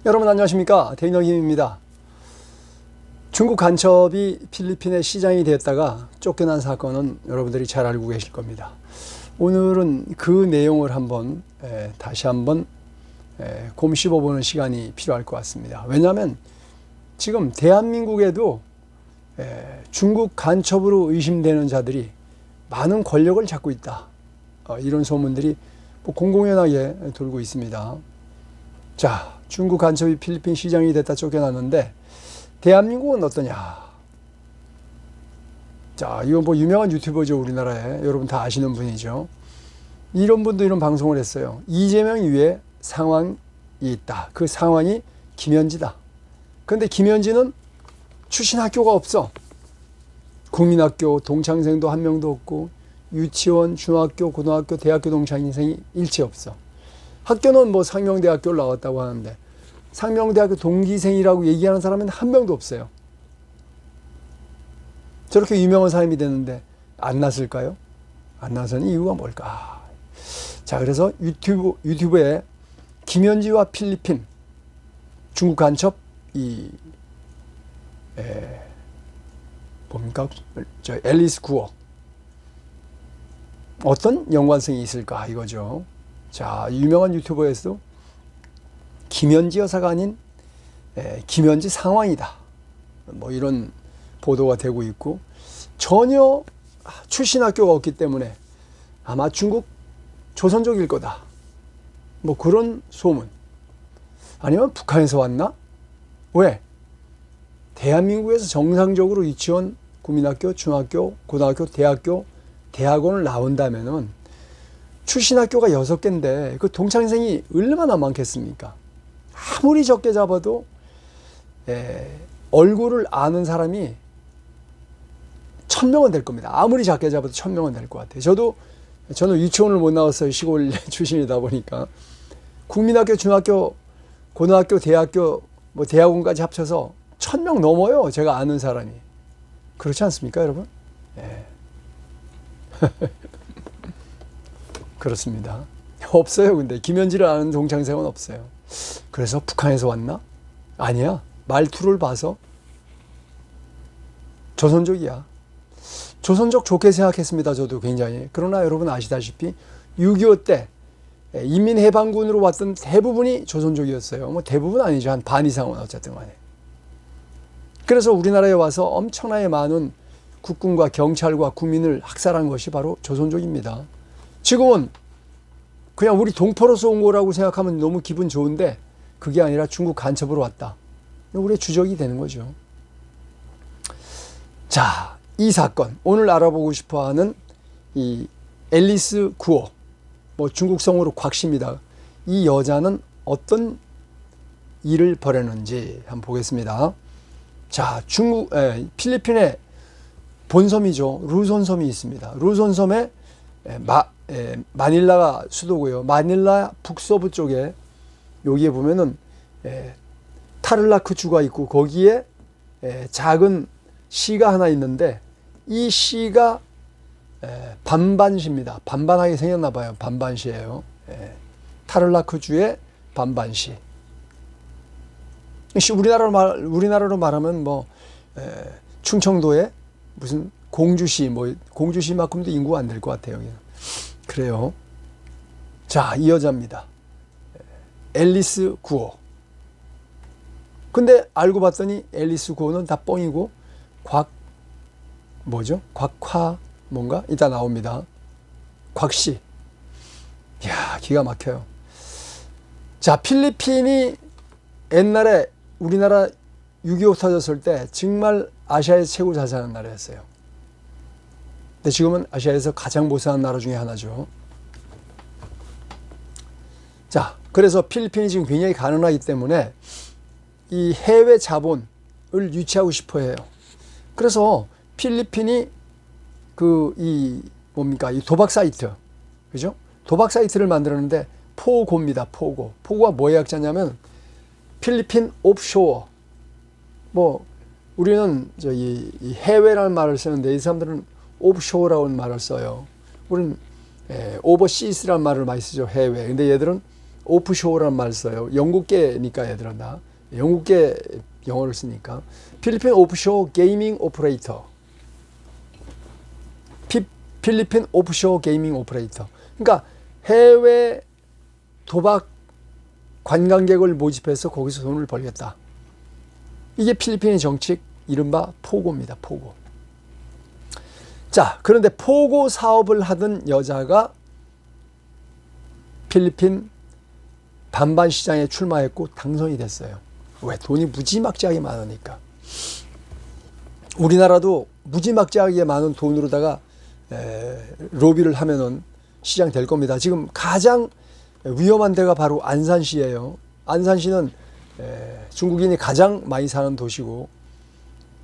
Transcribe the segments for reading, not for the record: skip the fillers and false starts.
여러분 안녕하십니까, 대인영입니다. 중국 간첩이 필리핀의 시장이 되었다가 쫓겨난 사건은 여러분들이 잘 알고 계실 겁니다. 오늘은 그 내용을 다시 한번 곰씹어보는 시간이 필요할 것 같습니다. 왜냐하면 지금 대한민국에도 중국 간첩으로 의심되는 자들이 많은 권력을 잡고 있다, 이런 소문들이 공공연하게 돌고 있습니다. 자, 중국 간첩이 필리핀 시장이 됐다 쫓겨났는데 대한민국은 어떠냐? 자, 이건 유명한 유튜버죠, 우리나라에. 여러분 다 아시는 분이죠. 이런 분도 이런 방송을 했어요. 이재명 위에 상황이 있다. 그 상황이 김현지다. 그런데 김현지는 출신 학교가 없어. 국민학교 동창생도 한 명도 없고, 유치원, 중학교, 고등학교, 대학교 동창생이 일체 없어. 학교는 상명대학교를 나왔다고 하는데 상명대학교 동기생이라고 얘기하는 사람은 한 명도 없어요. 저렇게 유명한 사람이 됐는데 안 났을까요? 안 나서는 이유가 뭘까? 자, 그래서 유튜브에 김현지와 필리핀 중국 간첩 앨리스 구어 어떤 연관성이 있을까 이거죠. 자, 유명한 유튜버에서도 김현지 여사가 아닌 김현지 상황이다, 이런 보도가 되고 있고, 전혀 출신 학교가 없기 때문에 아마 중국 조선족일 거다, 그런 소문. 아니면 북한에서 왔나? 왜? 대한민국에서 정상적으로 유치원, 국민학교, 중학교, 고등학교, 대학교, 대학원을 나온다면은 출신 학교가 6개인데 그 동창생이 얼마나 많겠습니까? 아무리 적게 잡아도 얼굴을 아는 사람이 1000명은 될 겁니다. 아무리 작게 잡아도 1000명은 될 것 같아요. 저는 유치원을 못 나왔어요. 시골 출신이다 보니까. 국민학교, 중학교, 고등학교, 대학교, 대학원까지 합쳐서 1000명 넘어요, 제가 아는 사람이. 그렇지 않습니까, 여러분? 그렇습니다. 없어요. 근데 김현지를 아는 동창생은 없어요. 그래서 북한에서 왔나? 아니야. 말투를 봐서 조선족이야. 조선족 좋게 생각했습니다, 저도 굉장히. 그러나 여러분 아시다시피 6.25 때 인민해방군으로 왔던 대부분이 조선족이었어요. 대부분 아니죠. 한 반 이상은 어쨌든 간에. 그래서 우리나라에 와서 엄청나게 많은 국군과 경찰과 국민을 학살한 것이 바로 조선족입니다. 지금은 그냥 우리 동포로서 온 거라고 생각하면 너무 기분 좋은데 그게 아니라 중국 간첩으로 왔다. 우리의 주적이 되는 거죠. 자, 이 사건, 오늘 알아보고 싶어하는 이 앨리스 구어, 중국성으로 곽씨입니다. 이 여자는 어떤 일을 벌였는지 한번 보겠습니다. 자, 필리핀의 본섬이죠. 루손섬이 있습니다. 루손섬에 마닐라가 수도고요. 마닐라 북서부 쪽에 여기에 보면은 타를라크 주가 있고 거기에 작은 시가 하나 있는데 이 시가 반반시입니다. 반반하게 생겼나 봐요. 반반시예요. 타를라크 주의 반반시. 우리나라로 말하면 충청도에 무슨 공주시, 공주시만큼도 인구가 안 될 것 같아요, 여기는. 그래요. 자, 이 여자입니다. 앨리스 구어. 근데 알고 봤더니 앨리스 구어는 다 뻥이고, 곽화, 이따 나옵니다. 곽씨. 이야, 기가 막혀요. 자, 필리핀이 옛날에 우리나라 6.25 터졌을 때 정말 아시아에서 최고 잘 사는 나라였어요. 근데 지금은 아시아에서 가장 못 사는 나라 중에 하나죠. 자, 그래서 필리핀이 지금 굉장히 가난하기 때문에 이 해외 자본을 유치하고 싶어 해요. 그래서 필리핀이 이 도박 사이트, 그죠? 도박 사이트를 만들었는데 포고입니다. 포고가 뭐의 약자냐면 필리핀 옵쇼어. 우리는 이 해외라는 말을 쓰는데 이 사람들은 옵쇼어라는 말을 써요. 우리는 오버시스라는 말을 많이 쓰죠. 해외. 근데 얘들은 오프쇼어라는 말 써요. 영국계니까 얘들아 나 영국계 영어를 쓰니까 필리핀 오프쇼어 게이밍 오퍼레이터. 필리핀 오프쇼어 게이밍 오퍼레이터. 그러니까 해외 도박 관광객을 모집해서 거기서 돈을 벌겠다. 이게 필리핀의 정책 이른바 포고입니다. 포고. 자, 그런데 포고 사업을 하던 여자가 필리핀 반반 시장에 출마했고 당선이 됐어요. 왜? 돈이 무지막지하게 많으니까. 우리나라도 무지막지하게 많은 돈으로다가 로비를 하면은 시장 될 겁니다. 지금 가장 위험한 데가 바로 안산시예요. 안산시는 중국인이 가장 많이 사는 도시고,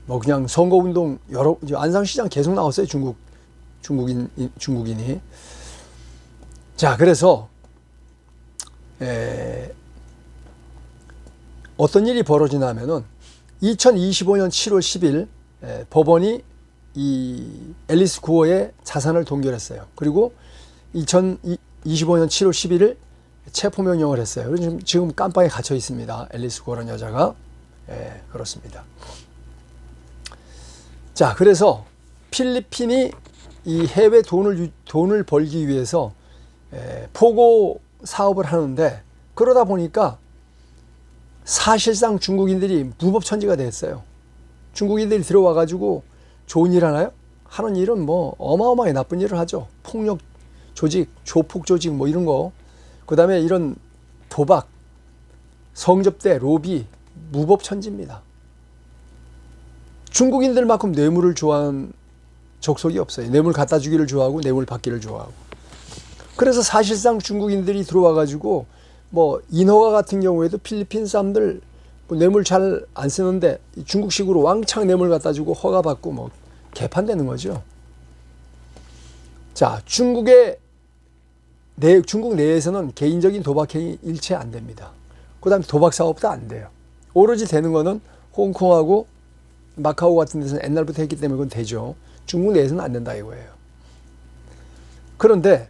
뭐 그냥 선거운동 안산시장 계속 나왔어요. 중국인이. 자, 그래서 어떤 일이 벌어지냐면은 2025년 7월 10일 법원이 이 앨리스 구어의 자산을 동결했어요. 그리고 2025년 7월 11일 체포명령을 했어요. 그래서 지금 깜빵에 갇혀 있습니다. 앨리스 구어라는 여자가. 그렇습니다. 자, 그래서 필리핀이 이 해외 돈을 벌기 위해서 포고 사업을 하는데, 그러다 보니까 사실상 중국인들이 무법천지가 됐어요. 중국인들이 들어와 가지고 좋은 일 하나요? 하는 일은 뭐 어마어마하게 나쁜 일을 하죠. 폭력 조직, 조폭 조직 뭐 이런 거. 그 다음에 이런 도박, 성접대, 로비, 무법천지입니다. 중국인들만큼 뇌물을 좋아하는 족속이 없어요. 뇌물 갖다 주기를 좋아하고 뇌물 받기를 좋아하고. 그래서 사실상 중국인들이 들어와 가지고 뭐 인허가 같은 경우에도 필리핀 사람들 뭐 뇌물 잘 안 쓰는데 중국식으로 왕창 뇌물 갖다 주고 허가 받고 뭐 개판되는 거죠. 자, 중국 내에서는 개인적인 도박행위 일체 안 됩니다. 그 다음에 도박 사업도 안 돼요. 오로지 되는 거는 홍콩하고 마카오 같은 데서는 옛날부터 했기 때문에 그건 되죠. 중국 내에서는 안 된다 이거예요. 그런데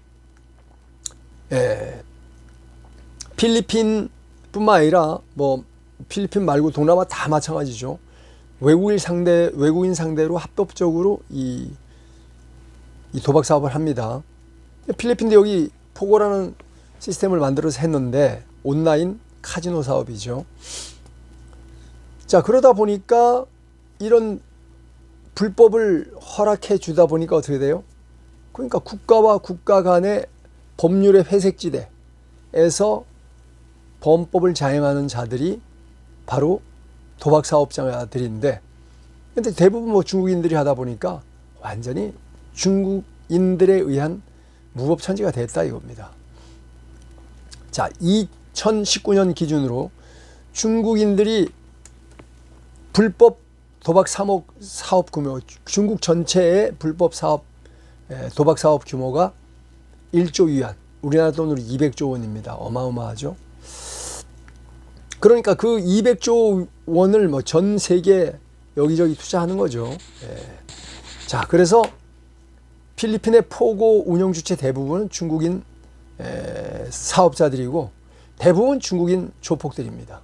필리핀뿐만 아니라 뭐 필리핀 말고 동남아 다 마찬가지죠. 외국인 상대로 합법적으로 이 도박 사업을 합니다. 필리핀도 여기 포고라는 시스템을 만들어서 했는데 온라인 카지노 사업이죠. 자, 그러다 보니까 이런 불법을 허락해 주다 보니까 어떻게 돼요? 그러니까 국가와 국가 간의 법률의 회색지대에서 범법을 자행하는 자들이 바로 도박 사업자들인데, 근데 대부분 뭐 중국인들이 하다 보니까 완전히 중국인들에 의한 무법천지가 됐다 이겁니다. 자, 2019년 기준으로 중국인들이 불법 도박 사업 규모, 중국 전체의 불법 사업, 도박 사업 규모가 1조 위안, 우리나라 돈으로 200조 원입니다. 어마어마하죠. 그러니까 그 200조 원을 뭐 전 세계 여기저기 투자하는 거죠. 자, 그래서 필리핀의 포고 운영 주체 대부분은 중국인 사업자들이고 대부분 중국인 조폭들입니다.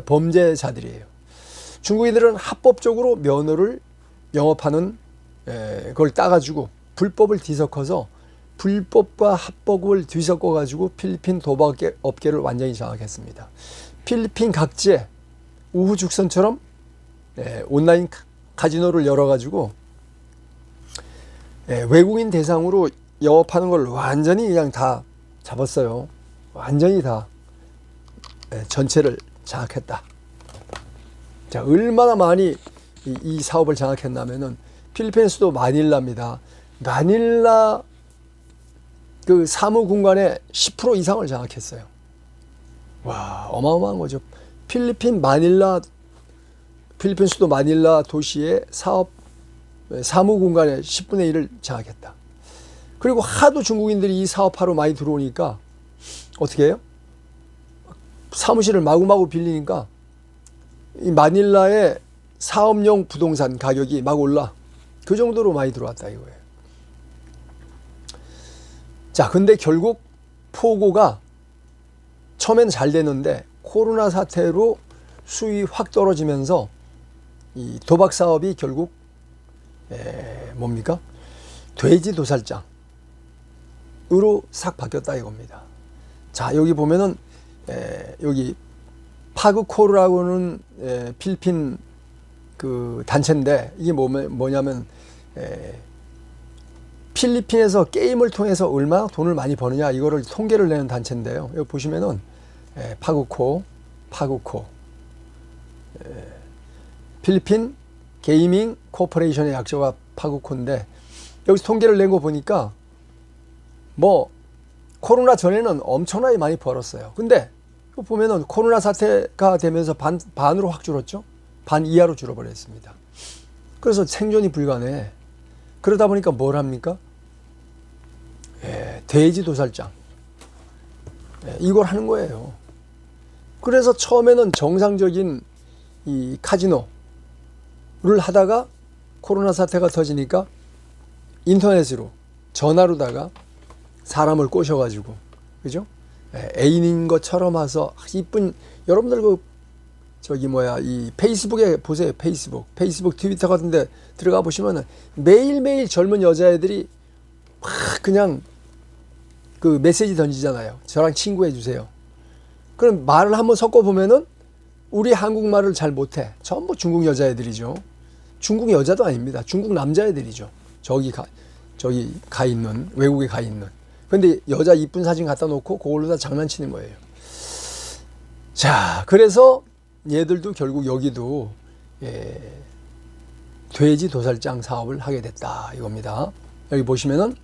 범죄자들이에요. 중국인들은 합법적으로 면허를 영업하는 그걸 따가지고 불법을 뒤섞어서 불법과 합법을 뒤섞어 가지고 필리핀 도박 업계를 완전히 장악했습니다. 필리핀 각지에 우후죽순처럼 온라인 카지노를 열어 가지고 외국인 대상으로 영업하는 걸 완전히 그냥 다 잡았어요. 완전히 다 전체를 장악했다. 자, 얼마나 많이 이 사업을 장악했냐면은 필리핀 수도 마닐라입니다. 마닐라 그 사무공간의 10% 이상을 장악했어요. 와, 어마어마한 거죠. 필리핀 수도 마닐라 도시의 사무공간의 10분의 1을 장악했다. 그리고 하도 중국인들이 이 사업하러 많이 들어오니까 어떻게 해요? 사무실을 마구마구 빌리니까 이 마닐라의 사업용 부동산 가격이 막 올라. 그 정도로 많이 들어왔다 이거예요. 자, 근데 결국 포고가 처음에는 잘 됐는데 코로나 사태로 수익이 확 떨어지면서 이 도박 사업이 결국 뭡니까? 돼지 도살장으로 싹 바뀌었다 이겁니다. 자, 여기 보면은 여기 파그코르라고는 필리핀 그 단체인데 이게 뭐냐면 필리핀에서 게임을 통해서 얼마나 돈을 많이 버느냐 이거를 통계를 내는 단체인데요. 여기 보시면은 파그코 필리핀 게이밍 코퍼레이션의 약자가 파그코인데 여기서 통계를 낸 거 보니까 뭐 코로나 전에는 엄청나게 많이 벌었어요. 근데 보면은 코로나 사태가 되면서 반으로 확 줄었죠. 반 이하로 줄어버렸습니다. 그래서 생존이 불가능해. 그러다 보니까 뭘 합니까? 돼지 도살장. 이걸 하는 거예요. 그래서 처음에는 정상적인 이 카지노를 하다가 코로나 사태가 터지니까 인터넷으로 전화로다가 사람을 꼬셔가지고, 그죠? 애인인 것처럼 와서 이쁜, 여러분들 이 페이스북에 보세요. 페이스북, 트위터 같은 데 들어가 보시면은 매일매일 젊은 여자애들이 막 그냥 그 메시지 던지잖아요. 저랑 친구해 주세요. 그럼 말을 한번 섞어 보면은 우리 한국말을 잘 못해. 전부 중국 여자애들이죠. 중국 여자도 아닙니다. 중국 남자애들이죠. 저기 가 있는, 외국에 가 있는. 근데 여자 이쁜 사진 갖다 놓고 그걸로 다 장난치는 거예요. 자, 그래서 얘들도 결국 여기도 돼지 도살장 사업을 하게 됐다 이겁니다. 여기 보시면은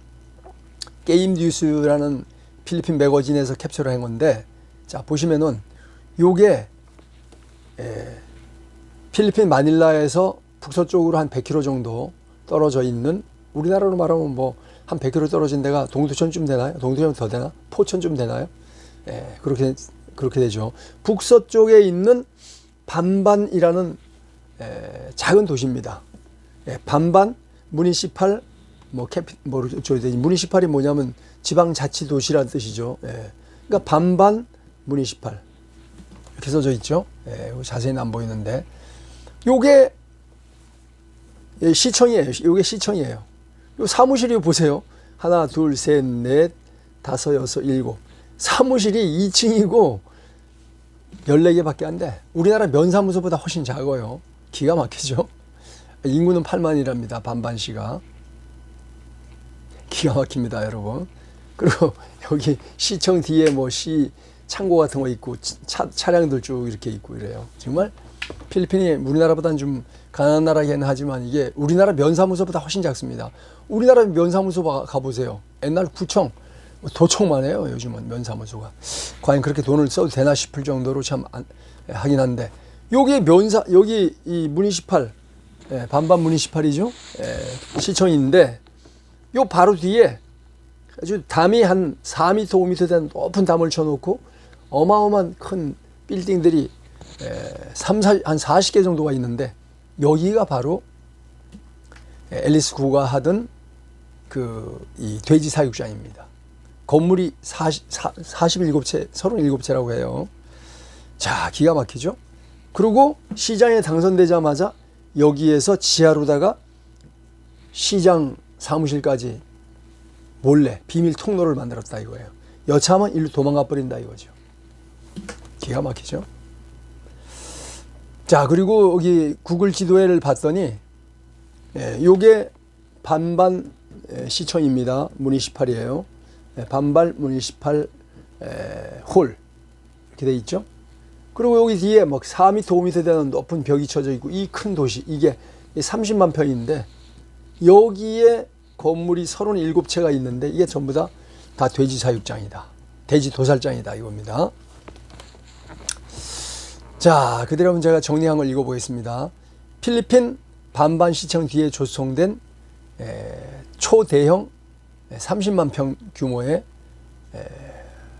게임 뉴스라는 필리핀 매거진에서 캡처를 한 건데, 자 보시면은 요게 필리핀 마닐라에서 북서쪽으로 한 100km 정도 떨어져 있는, 우리나라로 말하면 뭐 한 100km 떨어진 데가 동두천쯤 되나요? 동두천 더 되나? 포천쯤 되나요? 그렇게 되죠. 북서쪽에 있는 반반이라는 작은 도시입니다. 반반 무니시팔 무니시팔이 뭐냐면 지방자치도시라는 뜻이죠. 그러니까 반반 무니시팔 이렇게 써져 있죠. 자세히는 안 보이는데 요게 시청이에요. 요게 시청이에요. 요 사무실이 보세요. 하나, 둘, 셋, 넷, 다섯, 여섯, 일곱. 사무실이 2층이고 14개밖에 안 돼. 우리나라 면사무소보다 훨씬 작아요. 기가 막히죠. 인구는 8만이랍니다. 반반시가. 기가 막힙니다, 여러분. 그리고 여기 시청 뒤에 뭐 시 창고 같은 거 있고 차량들 쭉 이렇게 있고 이래요. 정말 필리핀이 우리나라보다는 좀 가난한 나라긴 하지만 이게 우리나라 면사무소보다 훨씬 작습니다. 우리나라 면사무소 가보세요. 옛날 구청, 도청만 해요. 요즘은 면사무소가. 과연 그렇게 돈을 써도 되나 싶을 정도로 참 하긴 한데, 여기 이 무니시팔, 반반 무니시팔이죠. 시청인데 요 바로 뒤에 아주 담이 한 4m, 5m 되는 높은 담을 쳐놓고 어마어마한 큰 빌딩들이 한 40개 정도가 있는데, 여기가 바로 앨리스 구가 하던 이 돼지 사육장입니다. 건물이 47채, 37채라고 해요. 자, 기가 막히죠? 그리고 시장에 당선되자마자 여기에서 지하로다가 시장 사무실까지 몰래 비밀 통로를 만들었다 이거예요. 여차하면 일로 도망가 버린다 이거죠. 기가 막히죠? 자, 그리고 여기 구글 지도를 봤더니 요게 반반 시청입니다. 무니시팔이에요. 반반 무니시팔 홀 이렇게 돼 있죠. 그리고 여기 뒤에 막 4m, 5m 되는 높은 벽이 쳐져 있고, 이 큰 도시, 이게 30만 평인데 여기에 건물이 37채가 있는데 이게 전부 다 돼지 사육장이다. 돼지 도살장이다 이겁니다. 자, 그대로 제가 정리한 걸 읽어보겠습니다. 필리핀 반반 시청 뒤에 조성된 초대형 30만 평 규모의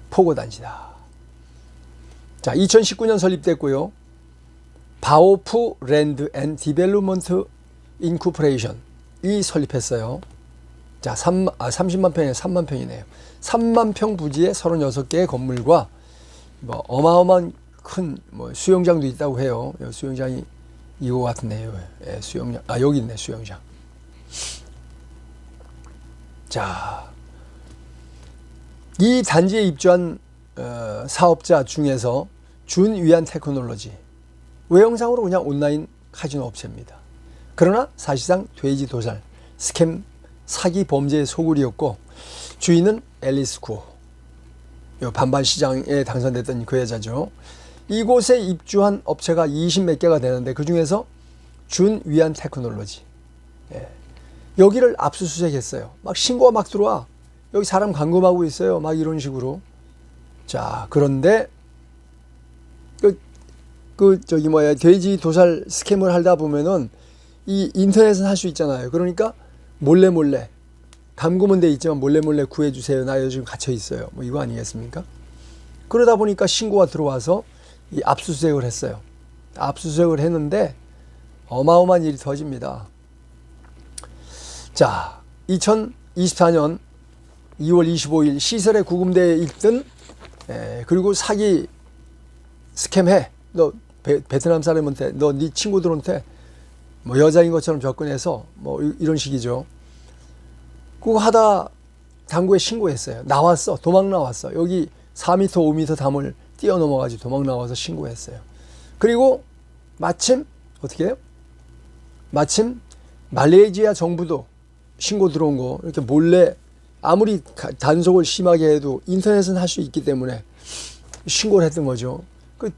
포고단지다. 자, 2019년 설립됐고요. 바오프 랜드 앤 디벨롭먼트 인코퍼레이션이 설립했어요. 자, 30만 평에 3만 평이네요. 3만 평 부지의 36개의 건물과 뭐 어마어마한 큰 뭐 수영장도 있다고 해요. 수영장이 이거 같은데요. 예, 수영장. 아, 여기 있네, 수영장. 자, 이 단지에 입주한 사업자 중에서 준위안 테크놀로지, 외형상으로 그냥 온라인 카지노 업체입니다. 그러나 사실상 돼지 도살, 스캠, 사기 범죄의 소굴이었고, 주인은 앨리스 구호, 반반 시장에 당선됐던 그 여자죠. 이곳에 입주한 업체가 20몇 개가 되는데 그 중에서 준위안 테크놀로지, 여기를 압수수색했어요. 막 신고가 막 들어와. 여기 사람 감금하고 있어요. 막 이런 식으로. 자, 그런데 돼지 도살 스캠을 하다 보면은 이 인터넷은 할 수 있잖아요. 그러니까 몰래 감금은 돼 있지만 몰래 구해주세요. 나 요즘 갇혀 있어요. 뭐 이거 아니겠습니까? 그러다 보니까 신고가 들어와서 이 압수수색을 했어요. 압수수색을 했는데 어마어마한 일이 터집니다. 자, 2024년 2월 25일 시설의 구금대에 있던, 그리고 사기 스캠해. 너 베트남 사람한테, 너 네 친구들한테 뭐 여자인 것처럼 접근해서 뭐 이런 식이죠. 그거 하다 당구에 신고했어요. 나왔어. 도망 나왔어. 여기 4m, 5m 담을 뛰어넘어가지고 도망 나와서 신고했어요. 그리고 마침 어떻게 해요? 마침 말레이시아 정부도 신고 들어온 거 이렇게 몰래, 아무리 단속을 심하게 해도 인터넷은 할 수 있기 때문에 신고를 했던 거죠. 그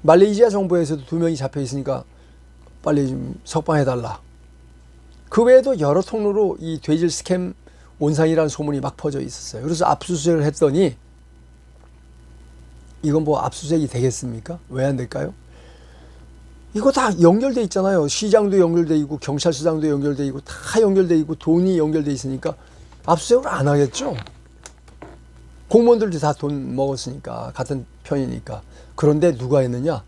말레이시아 정부에서도 2명이 잡혀 있으니까 빨리 좀 석방해달라. 그 외에도 여러 통로로 이 돼지 스캠 온상이라는 소문이 막 퍼져 있었어요. 그래서 압수수색을 했더니, 이건 뭐 압수수색이 되겠습니까? 왜 안 될까요? 이거 다 연결돼 있잖아요. 시장도 연결돼 있고 경찰서장도 연결돼 있고 다 연결돼 있고 돈이 연결돼 있으니까 압수수색을 안 하겠죠. 공무원들도 다 돈 먹었으니까, 같은 편이니까. 그런데 누가 했느냐?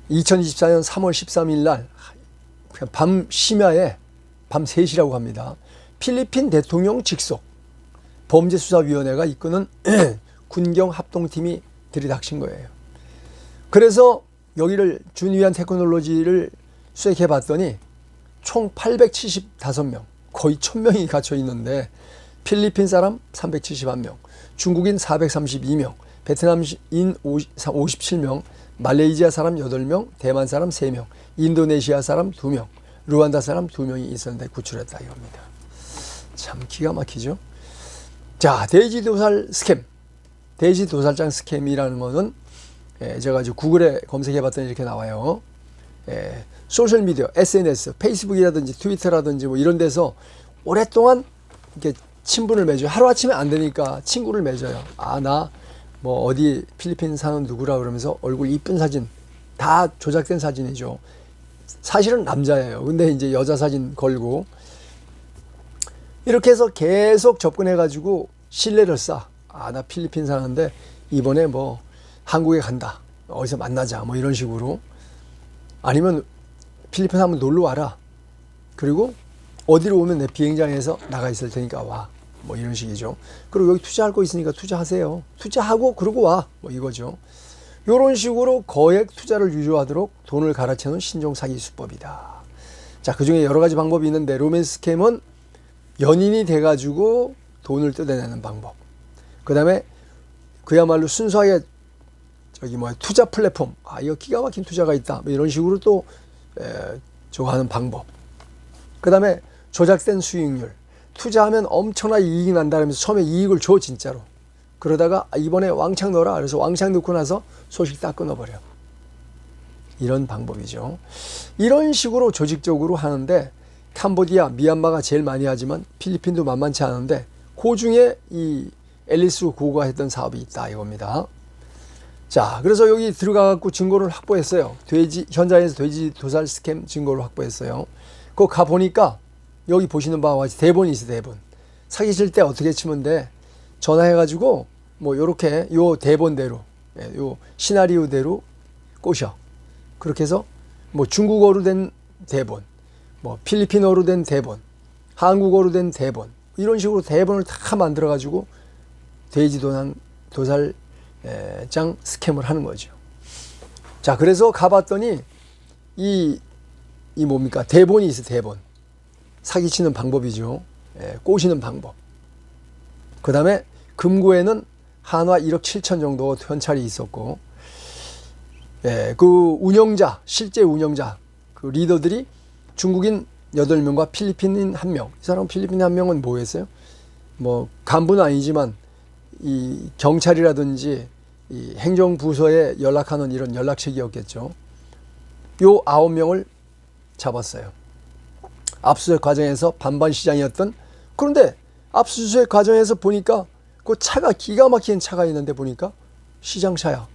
2024년 3월 13일 날 밤 심야에, 밤 3시라고 합니다. 필리핀 대통령 직속 범죄수사위원회가 이끄는 군경 합동팀이 들이닥친 거예요. 그래서 여기를 준위안 테크놀로지를 수색해 봤더니 총 875명, 거의 1000명이 갇혀 있는데, 필리핀 사람 371명, 중국인 432명, 베트남인 57명, 말레이시아 사람 8명, 대만 사람 3명, 인도네시아 사람 2명, 루안다 사람 2명이 있었는데 구출했다 이겁니다. 참 기가 막히죠. 자, 돼지 도살 스캠, 돼지 도살장 스캠이라는 것은, 제가 이제 구글에 검색해 봤더니 이렇게 나와요. 소셜미디어, SNS, 페이스북이라든지 트위터라든지 뭐 이런 데서 오랫동안 이렇게 친분을 맺어요. 하루아침에 안 되니까 친구를 맺어요. 아, 나 뭐 어디 필리핀 사는 누구라 그러면서 얼굴 이쁜 사진, 다 조작된 사진이죠. 사실은 남자예요. 근데 이제 여자 사진 걸고, 이렇게 해서 계속 접근해가지고 신뢰를 쌓아. 아, 나 필리핀 사는데 이번에 뭐 한국에 간다. 어디서 만나자. 뭐 이런 식으로. 아니면 필리핀 한번 놀러 와라. 그리고 어디로 오면 내 비행장에서 나가 있을 테니까 와. 뭐 이런 식이죠. 그리고 여기 투자할 거 있으니까 투자하세요. 투자하고 그러고 와. 뭐 이거죠. 이런 식으로 거액 투자를 유도하도록 돈을 갈아채는 신종 사기 수법이다. 자, 그 중에 여러 가지 방법이 있는데, 로맨스 스캠은 연인이 돼가지고 돈을 뜯어내는 방법. 그 다음에 그야말로 순수하게 투자 플랫폼, 아, 이거 기가 막힌 투자가 있다. 뭐 이런 식으로 또 저거 하는 방법. 그 다음에 조작된 수익률. 투자하면 엄청나게 이익이 난다면서 처음에 이익을 줘, 진짜로. 그러다가 이번에 왕창 넣어라. 그래서 왕창 넣고 나서 소식 딱 끊어버려. 이런 방법이죠. 이런 식으로 조직적으로 하는데, 캄보디아, 미얀마가 제일 많이 하지만 필리핀도 만만치 않은데, 그 중에 이 앨리스 고가 했던 사업이 있다 이겁니다. 자, 그래서 여기 들어가갖고 증거를 확보했어요. 현장에서 돼지 도살 스캠 증거를 확보했어요. 그거 가보니까 여기 보시는 바와 같이 대본이 있어요, 대본. 사기칠 때 어떻게 치면 돼? 전화해가지고 뭐 요렇게 요 대본대로, 요 시나리오대로 꼬셔. 그렇게 해서 뭐 중국어로 된 대본, 뭐 필리핀어로 된 대본, 한국어로 된 대본, 이런 식으로 대본을 다 만들어가지고 돼지 도살 장 스캠을 하는 거죠. 자, 그래서 가봤더니 이 뭡니까? 대본이 있어, 대본. 사기치는 방법이죠. 꼬시는 방법. 그 다음에 금고에는 한화 1억 7천 정도 현찰이 있었고, 그 운영자, 실제 운영자, 그 리더들이 중국인 8명과 필리핀인 1명. 이 사람 필리핀인 1명은 뭐 했어요? 뭐 간부는 아니지만 이 경찰이라든지 이 행정부서에 연락하는 이런 연락책이었겠죠. 요 9명을 잡았어요. 압수수색 과정에서 반반 시장이었던, 그런데 압수수색 과정에서 보니까 그 차가 기가 막힌 차가 있는데 보니까 시장차야.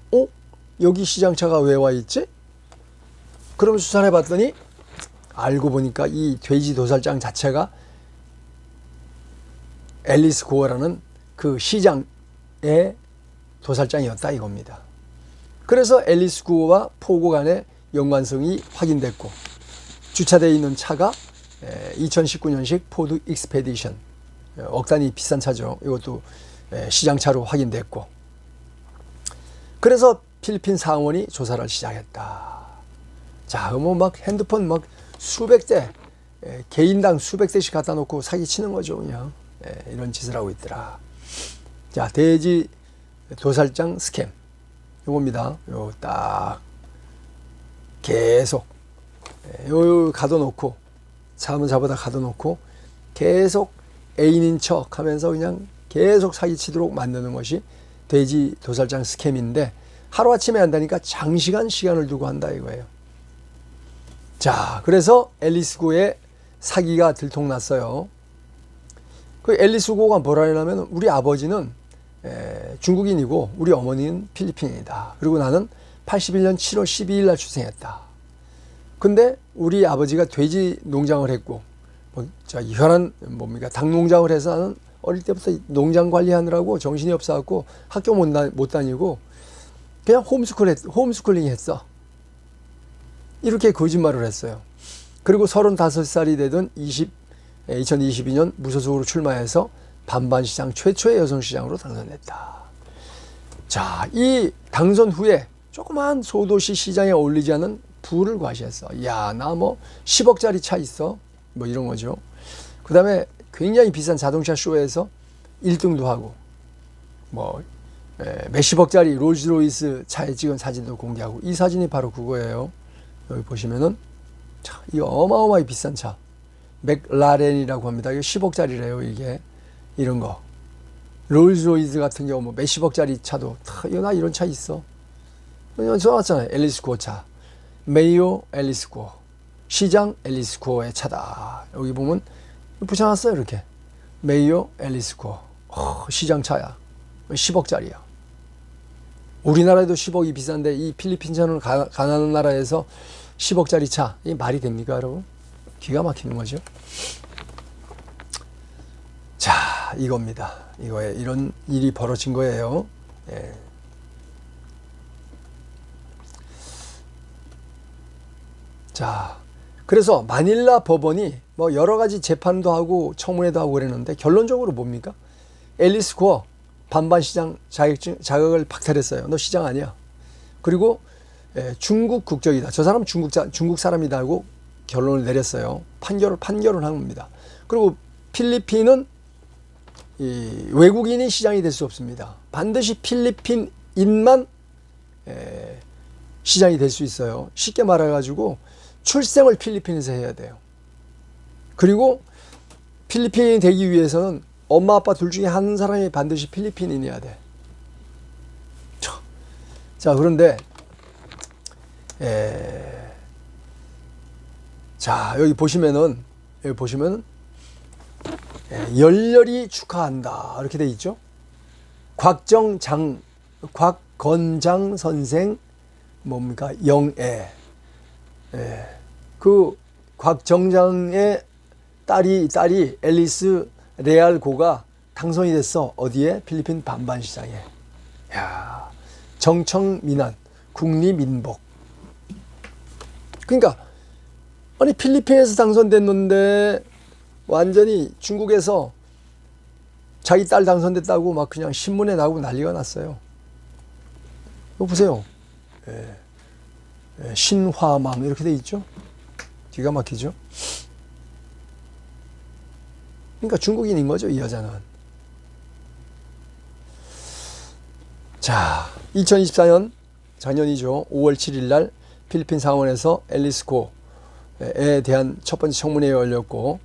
여기 시장차가 왜 와 있지? 그럼 수사를 해봤더니 알고 보니까 이 돼지 도살장 자체가 앨리스 고어라는 그 시장의 도살장이었다 이겁니다. 그래서 앨리스 고어와 포고 간의 연관성이 확인됐고, 주차되어 있는 차가 2019년식 포드 익스페디션, 억 단위 비싼 차죠. 이것도 시장차로 확인됐고, 그래서 필리핀 상원이 조사를 시작했다. 자, 뭐 막 핸드폰 막 수백 대, 개인당 수백 대씩 갖다 놓고 사기치는 거죠, 그냥. 이런 짓을 하고 있더라. 자, 돼지 도살장 스캠. 요겁니다. 요 딱 계속 요 가둬놓고, 잠은 자보다 가둬놓고 계속 애인인 척 하면서 그냥 계속 사기치도록 만드는 것이 돼지 도살장 스캠인데, 하루아침에 한다니까 장시간 시간을 두고 한다 이거예요. 자, 그래서 앨리스 고의 사기가 들통났어요. 그 앨리스 고가 뭐라 하냐면, 우리 아버지는 중국인이고 우리 어머니는 필리핀이다. 그리고 나는 81년 7월 12일 날 출생했다. 근데 우리 아버지가 돼지 농장을 했고, 혈안 뭡니까? 닭 농장을 해서 나는 어릴 때부터 농장 관리하느라고 정신이 없어갖고 학교 못 다니고 그냥 홈스쿨링 했어. 이렇게 거짓말을 했어요. 그리고 35살이 되던 2022년 무소속으로 출마해서 반반시장 최초의 여성시장으로 당선됐다. 자, 이 당선 후에 조그만 소도시 시장에 어울리지 않은 부를 과시했어. 야, 나 뭐 10억짜리 차 있어. 뭐 이런 거죠. 그 다음에 굉장히 비싼 자동차 쇼에서 1등도 하고, 뭐 몇십억짜리 롤스로이스 차에 찍은 사진도 공개하고, 이 사진이 바로 그거예요. 여기 보시면은, 자, 이 어마어마하게 비싼 차. 맥라렌이라고 합니다. 이게 10억짜리래요, 이게. 이런 거. 롤스로이스 같은 경우 뭐 몇십억짜리 차도, 나 이런 차 있어. 그냥 써놨잖아요. 앨리스 고어 차. 메이오 앨리스 고어. 시장 앨리스 고어의 차다. 여기 보면 붙여놨어요, 이렇게. 메이오 앨리스 고어. 시장 차야. 10억짜리야. 우리나라에도 10억이 비싼데 이 필리핀처럼 가난한 나라에서 10억짜리 차, 이 말이 됩니까, 여러분? 기가 막히는 거죠. 자, 이겁니다. 이거에 이런 일이 벌어진 거예요. 예. 자, 그래서 마닐라 법원이 뭐 여러 가지 재판도 하고 청문회도 하고 그랬는데, 결론적으로 뭡니까? 앨리스 고어 반반시장 자격을 박탈했어요. 너 시장 아니야. 그리고 중국 국적이다. 저 사람 중국 사람이다 하고 결론을 내렸어요. 판결을 한 겁니다. 그리고 필리핀은 이 외국인이 시장이 될 수 없습니다. 반드시 필리핀인만 시장이 될 수 있어요. 쉽게 말해가지고 출생을 필리핀에서 해야 돼요. 그리고 필리핀이 되기 위해서는 엄마 아빠 둘 중에 한 사람이 반드시 필리핀인이어야 돼. 자, 그런데 자, 여기 보시면은 열렬히 축하한다 이렇게 돼 있죠. 곽건장 선생 뭡니까? 영애. 그 곽정장의 딸이 앨리스 레알 고가 당선이 됐어. 어디에? 필리핀 반반시장에. 야, 정청민한 국리민복. 그러니까 아니 필리핀에서 당선됐는데 완전히 중국에서 자기 딸 당선됐다고 막 그냥 신문에 나오고 난리가 났어요. 이거 보세요. 신화맘 이렇게 돼 있죠. 기가 막히죠. 그러니까 중국인인 거죠, 이 여자는. 자, 2024년 작년이죠. 5월 7일 날 필리핀 상원에서 앨리스 고에 대한 첫 번째 청문회가 열렸고,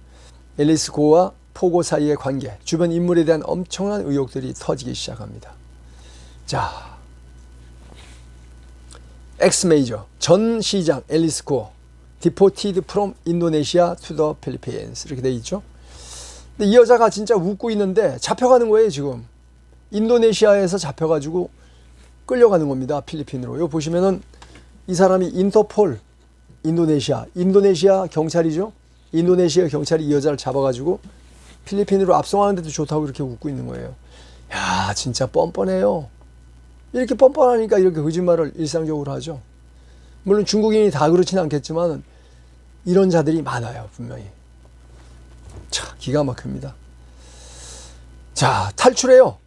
앨리스 고와 포고 사이의 관계, 주변 인물에 대한 엄청난 의혹들이 터지기 시작합니다. 자, 엑스-메이저 전 시장 앨리스 고 deported from Indonesia to the Philippines 이렇게 돼 있죠. 근데 이 여자가 진짜 웃고 있는데 잡혀가는 거예요. 지금 인도네시아에서 잡혀가지고 끌려가는 겁니다. 필리핀으로. 여기 보시면은 이 사람이 인터폴 인도네시아 경찰이죠. 인도네시아 경찰이 이 여자를 잡아가지고 필리핀으로 압송하는데도 좋다고 이렇게 웃고 있는 거예요. 야, 진짜 뻔뻔해요. 이렇게 뻔뻔하니까 이렇게 거짓말을 일상적으로 하죠. 물론 중국인이 다 그렇진 않겠지만 이런 자들이 많아요. 분명히. 자, 기가 막힙니다. 자, 탈출해요.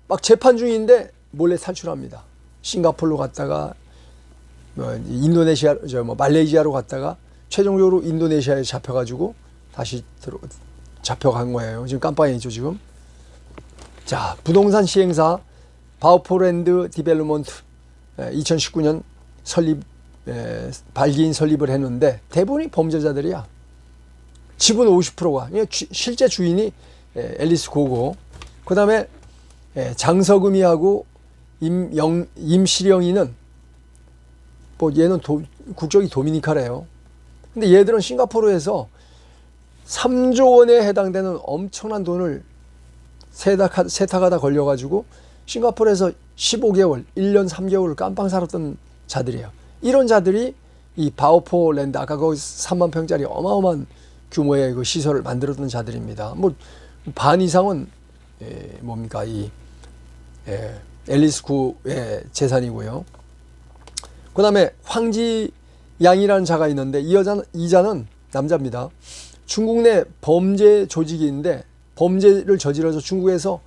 막 재판 중인데 몰래 탈출합니다. 싱가포르로 갔다가 인도네시아, 말레이시아로 갔다가 최종적으로 인도네시아에 잡혀가지고 다시 잡혀간 거예요. 지금 깜빵이죠, 지금. 자, 부동산 시행사 바오포랜드 디벨로먼트 2019년 발기인 설립을 했는데 대부분이 범죄자들이야. 지분 50%가 실제 주인이 앨리스 고고, 그 다음에 장석음이하고 임시령이는 뭐 얘는 국적이 도미니카래요. 근데 얘들은 싱가포르에서 3조 원에 해당되는 엄청난 돈을 세탁하다 걸려가지고 싱가포르에서 15개월, 1년 3개월을 깜빵 살았던 자들이에요. 이런 자들이 이 바오포랜드, 아까 거기 3만 평짜리 어마어마한 규모의 그 시설을 만들었던 자들입니다. 뭐 반 이상은 뭡니까 이 앨리스 구의 재산이고요. 그 다음에 황지양이라는 자가 있는데 이 자는 남자입니다. 중국 내 범죄 조직인데 범죄를 저질러서 중국에서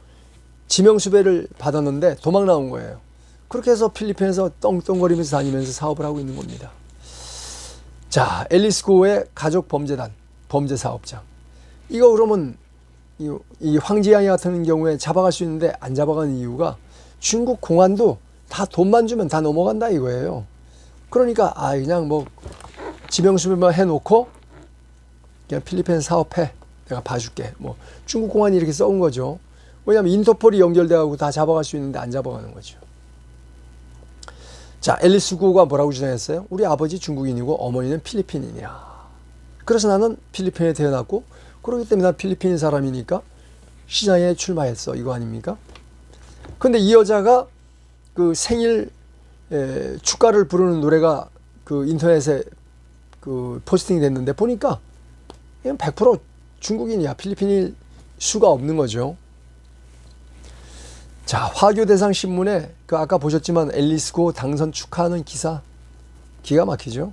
지명수배를 받았는데 도망 나온 거예요. 그렇게 해서 필리핀에서 떵떵거리면서 다니면서 사업을 하고 있는 겁니다. 자, 앨리스 고의 가족 범죄단, 범죄 사업장. 이거 그러면 이 황지양이 같은 경우에 잡아갈 수 있는데 안 잡아가는 이유가 중국 공안도 다 돈만 주면 다 넘어간다 이거예요. 그러니까 그냥 뭐 지명수배만 해놓고 그냥 필리핀 사업해, 내가 봐줄게. 뭐 중국 공안이 이렇게 써온 거죠. 왜냐하면 인터폴이 연결돼가지고 다 잡아갈 수 있는데 안 잡아가는 거죠. 자, 앨리스 구가 뭐라고 주장했어요? 우리 아버지 중국인이고 어머니는 필리핀인이야. 그래서 나는 필리핀에 태어났고 그렇기 때문에 난 필리핀 사람이니까 시장에 출마했어. 이거 아닙니까? 근데 이 여자가 그 생일 축가를 부르는 노래가 그 인터넷에 그 포스팅이 됐는데 보니까 그냥 100% 중국인이야. 필리핀일 수가 없는 거죠. 자, 화교대상 신문에 그 아까 보셨지만 앨리스 고 당선 축하하는 기사 기가 막히죠.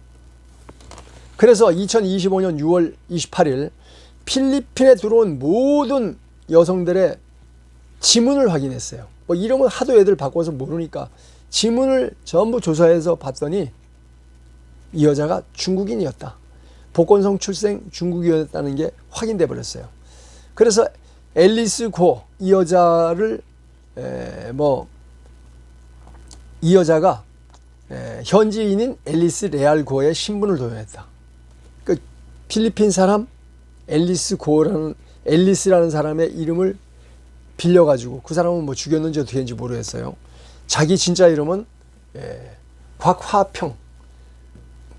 그래서 2025년 6월 28일 필리핀에 들어온 모든 여성들의 지문을 확인했어요. 뭐 이름은 하도 애들 바꿔서 모르니까 지문을 전부 조사해서 봤더니 이 여자가 중국인이었다. 복건성 출생 중국인이었다는 게 확인돼 버렸어요. 그래서 앨리스 고 이 여자를 이 여자가 현지인인 앨리스 레알 고의 신분을 도용했다. 그 필리핀 사람 앨리스라는 사람의 이름을 빌려가지고 그 사람은 뭐 죽였는지 어떻게 했는지 모르겠어요. 자기 진짜 이름은 곽화평,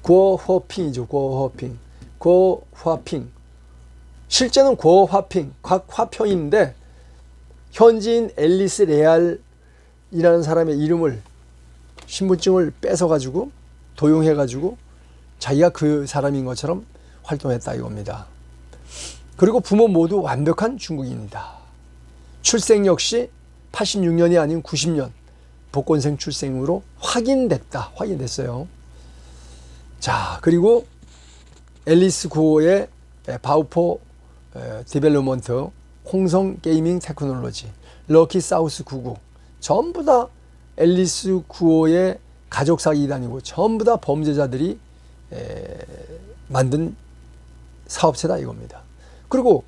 고허핑이죠. 고화핑. 실제는 고화핑, 곽화평인데 현지인 앨리스 레알이라는 사람의 이름을 신분증을 뺏어가지고 도용해가지고 자기가 그 사람인 것처럼 활동했다 이겁니다. 그리고 부모 모두 완벽한 중국인이다. 출생 역시 86년이 아닌 90년 복건생 출생으로 확인됐어요. 자, 그리고 앨리스 구의 바오포 디벨로먼트, 홍성 게이밍 테크놀로지, 럭키 사우스 99 전부 다 앨리스 구의 가족 사기 이단이고 전부 다 범죄자들이 만든 사업체다 이겁니다. 그리고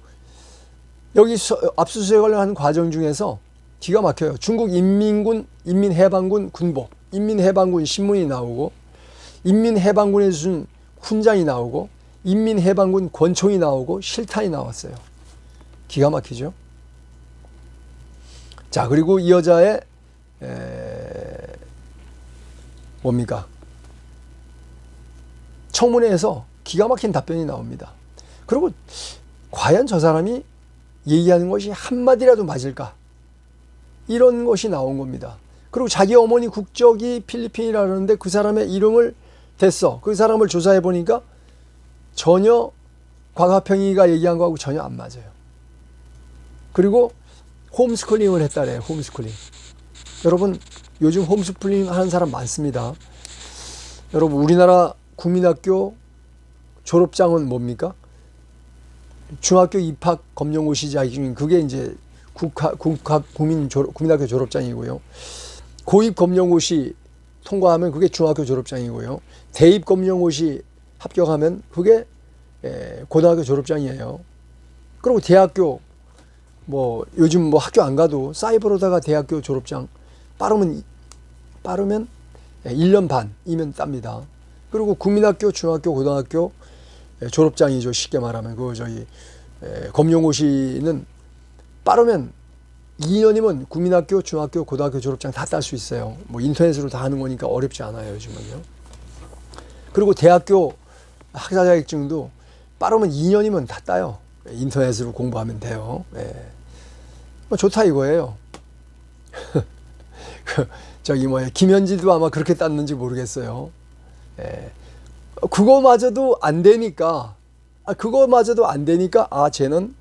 여기 압수수색을 하는 과정 중에서 기가 막혀요. 중국 인민해방군 군복, 인민해방군 신문이 나오고, 인민해방군에 준 훈장이 나오고, 인민해방군 권총이 나오고, 실탄이 나왔어요. 기가 막히죠. 자, 그리고 이 여자의 뭡니까? 청문회에서 기가 막힌 답변이 나옵니다. 그리고 과연 저 사람이 얘기하는 것이 한마디라도 맞을까? 이런 것이 나온 겁니다. 그리고 자기 어머니 국적이 필리핀이라는데 그 사람의 이름을 댔어. 그 사람을 조사해 보니까 전혀 곽화평이가 얘기한 거하고 전혀 안 맞아요. 그리고 홈스쿨링을 했다래요. 홈스쿨링. 여러분 요즘 홈스쿨링 하는 사람 많습니다. 여러분 우리나라 국민학교 졸업장은 뭡니까? 중학교 입학 검정고시 자격증, 그게 이제 국민학교 졸업장이고요. 고입 검정고시 통과하면 그게 중학교 졸업장이고요. 대입 검정고시 합격하면 그게 고등학교 졸업장이에요. 그리고 대학교 뭐 요즘 뭐 학교 안 가도 사이버로다가 대학교 졸업장 빠르면 1년 반이면 땁니다. 그리고 국민학교, 중학교, 고등학교 졸업장이죠. 쉽게 말하면 그 저희 검정고시는 빠르면 2년이면 국민학교, 중학교, 고등학교 졸업장 다 딸 수 있어요. 뭐 인터넷으로 다 하는 거니까 어렵지 않아요, 요즘은요. 그리고 대학교 학사 자격증도 빠르면 2년이면 다 따요. 인터넷으로 공부하면 돼요. 뭐 좋다 이거예요. 저기 김현지도 아마 그렇게 땄는지 모르겠어요. 그거마저도 안 되니까, 쟤는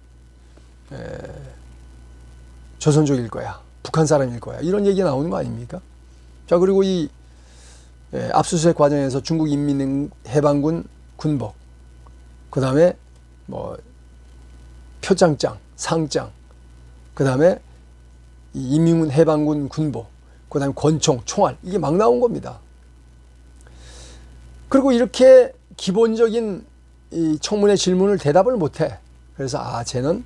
조선족일 거야, 북한 사람일 거야, 이런 얘기 나오는 거 아닙니까? 자, 그리고 이 압수수색 과정에서 중국 인민해방군 군복, 그 다음에 뭐 표창장, 상장, 그 다음에 인민해방군 군복, 그 다음에 권총, 총알, 이게 막 나온 겁니다. 그리고 이렇게 기본적인 이 청문회 질문을 대답을 못해. 그래서 쟤는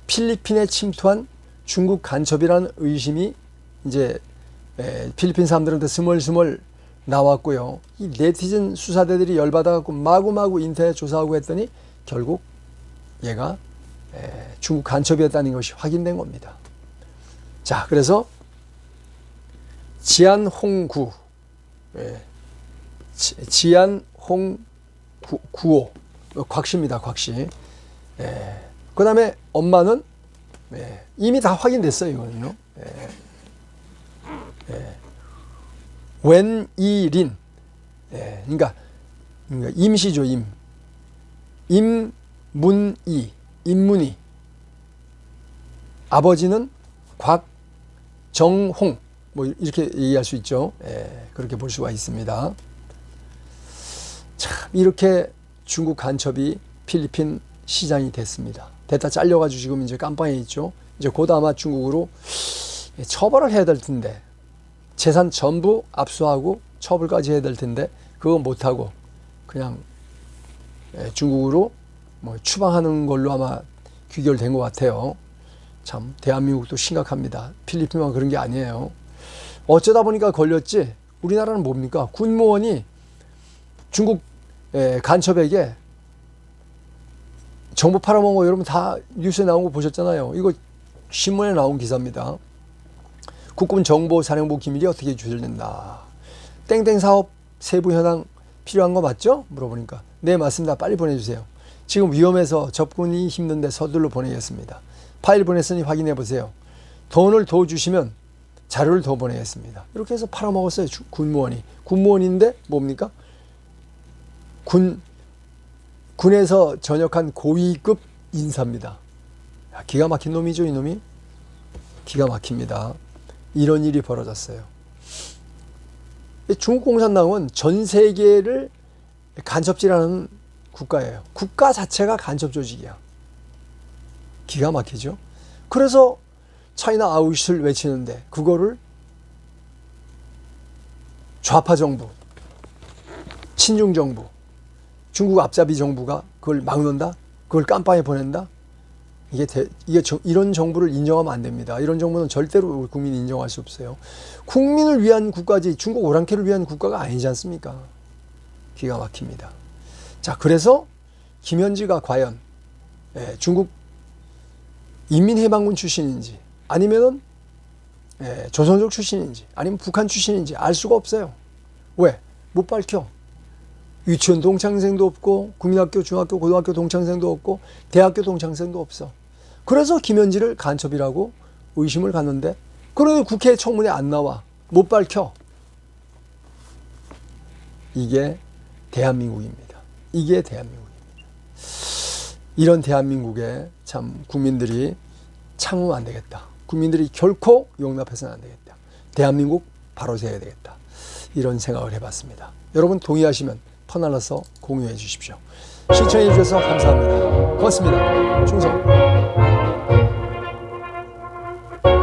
필리핀에 침투한 중국 간첩이라는 의심이 이제 필리핀 사람들한테 스멀스멀 나왔고요. 이 네티즌 수사대들이 열받아갖고 마구마구 인터넷 조사하고 했더니 결국 얘가 중국 간첩이었다는 것이 확인된 겁니다. 자, 그래서 지안홍구, 지안홍구호, 곽씨입니다. 곽씨. 그 다음에 엄마는 이미 다 확인됐어요. 이거는요. 웬이린, 그러니까 임시죠. 임문희. 아버지는 곽정홍, 뭐 이렇게 얘기할 수 있죠. 그렇게 볼 수가 있습니다. 참 이렇게 중국 간첩이 필리핀 시장이 됐습니다. 됐다 잘려가지고 지금 이제 깜빵에 있죠. 이제 곧 아마 중국으로 처벌을 해야 될 텐데, 재산 전부 압수하고 처벌까지 해야 될 텐데 그거 못하고 그냥 중국으로 뭐 추방하는 걸로 아마 귀결된 것 같아요. 참 대한민국도 심각합니다. 필리핀만 그런 게 아니에요. 어쩌다 보니까 걸렸지. 우리나라는 뭡니까? 군무원이 중국 간첩에게 정보 팔아먹은 거 여러분 다 뉴스에 나온 거 보셨잖아요. 이거 신문에 나온 기사입니다. 국군정보사령부 기밀이 어떻게 조절된다. 땡땡 사업 세부 현황 필요한 거 맞죠? 물어보니까 네 맞습니다. 빨리 보내주세요. 지금 위험해서 접근이 힘든데 서둘러 보내겠습니다. 파일 보냈으니 확인해 보세요. 돈을 더 주시면 자료를 더 보내겠습니다. 이렇게 해서 팔아먹었어요. 군무원이. 군무원인데 뭡니까? 군에서 전역한 고위급 인사입니다. 기가 막힌 놈이죠, 이놈이. 기가 막힙니다. 이런 일이 벌어졌어요. 중국 공산당은 전 세계를 간첩질하는 국가예요. 국가 자체가 간첩 조직이야. 기가 막히죠. 그래서 차이나 아웃을 외치는데 그거를 좌파 정부, 친중 정부, 중국 앞잡이 정부가 그걸 막는다? 그걸 깜빵에 보낸다? 이런 정부를 인정하면 안 됩니다. 이런 정부는 절대로 국민이 인정할 수 없어요. 국민을 위한 국가지 중국 오랑캐를 위한 국가가 아니지 않습니까? 기가 막힙니다. 자, 그래서 김현지가 과연 중국 인민해방군 출신인지 아니면은 조선족 출신인지 아니면 북한 출신인지 알 수가 없어요. 왜? 못 밝혀. 유치원 동창생도 없고 국민학교, 중학교, 고등학교 동창생도 없고 대학교 동창생도 없어. 그래서 김현지를 간첩이라고 의심을 갖는데 그런데 국회 청문회 안 나와. 못 밝혀. 이게 대한민국입니다. 이게 대한민국입니다. 이런 대한민국에 참 국민들이 참으면 안 되겠다. 국민들이 결코 용납해서는 안 되겠다. 대한민국 바로 세워야 되겠다. 이런 생각을 해봤습니다. 여러분 동의하시면 퍼날라서 공유해 주십시오. 시청해 주셔서 감사합니다. 고맙습니다. 충성.